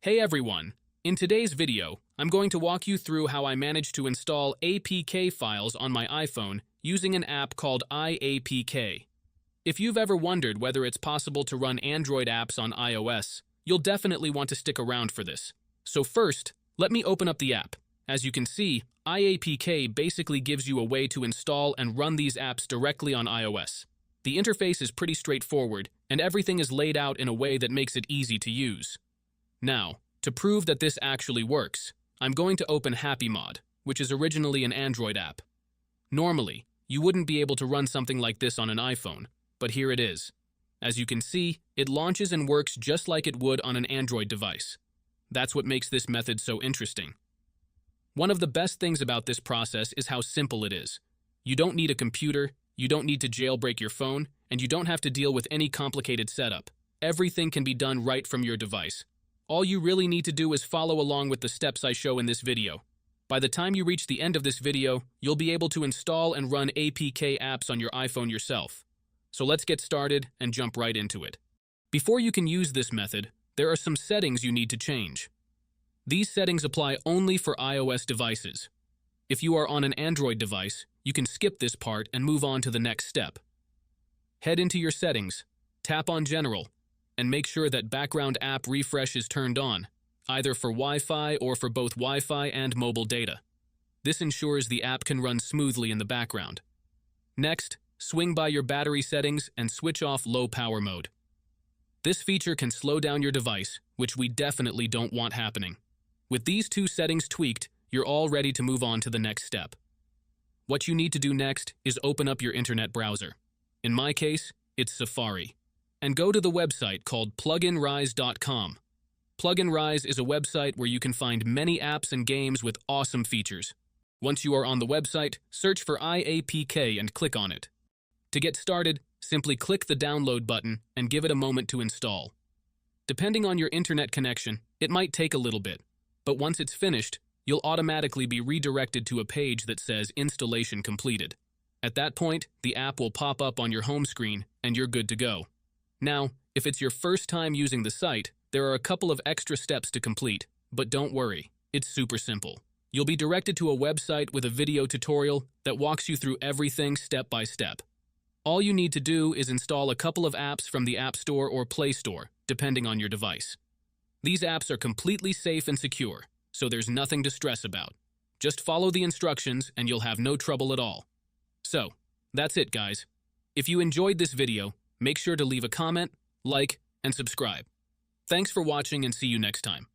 Hey everyone! In today's video, I'm going to walk you through how I managed to install APK files on my iPhone using an app called iAPK. If you've ever wondered whether it's possible to run Android apps on iOS, you'll definitely want to stick around for this. So first, let me open up the app. As you can see, iAPK basically gives you a way to install and run these apps directly on iOS. The interface is pretty straightforward, and everything is laid out in a way that makes it easy to use. Now, to prove that this actually works, I'm going to open HappyMod, which is originally an Android app. Normally, you wouldn't be able to run something like this on an iPhone, but here it is. As you can see, it launches and works just like it would on an Android device. That's what makes this method so interesting. One of the best things about this process is how simple it is. You don't need a computer, you don't need to jailbreak your phone, and you don't have to deal with any complicated setup. Everything can be done right from your device. All you really need to do is follow along with the steps I show in this video. By the time you reach the end of this video, you'll be able to install and run APK apps on your iPhone yourself. So let's get started and jump right into it. Before you can use this method, there are some settings you need to change. These settings apply only for iOS devices. If you are on an Android device, you can skip this part and move on to the next step. Head into your settings, tap on General, and make sure that background app refresh is turned on, either for Wi-Fi or for both Wi-Fi and mobile data. This ensures the app can run smoothly in the background. Next, swing by your battery settings and switch off low power mode. This feature can slow down your device, which we definitely don't want happening. With these two settings tweaked, you're all ready to move on to the next step. What you need to do next is open up your internet browser. In my case, it's Safari. And go to the website called pluginrise.com. Pluginrise is a website where you can find many apps and games with awesome features. Once you are on the website, search for iAPK and click on it. To get started, simply click the download button and give it a moment to install. Depending on your internet connection, it might take a little bit, but once it's finished, you'll automatically be redirected to a page that says installation completed. At that point, the app will pop up on your home screen and you're good to go. Now, if it's your first time using the site, there are a couple of extra steps to complete, but don't worry, it's super simple. You'll be directed to a website with a video tutorial that walks you through everything step by step. All you need to do is install a couple of apps from the App Store or Play Store, depending on your device. These apps are completely safe and secure, so there's nothing to stress about. Just follow the instructions and you'll have no trouble at all. So, that's it, guys. If you enjoyed this video, make sure to leave a comment, like, and subscribe. Thanks for watching and see you next time.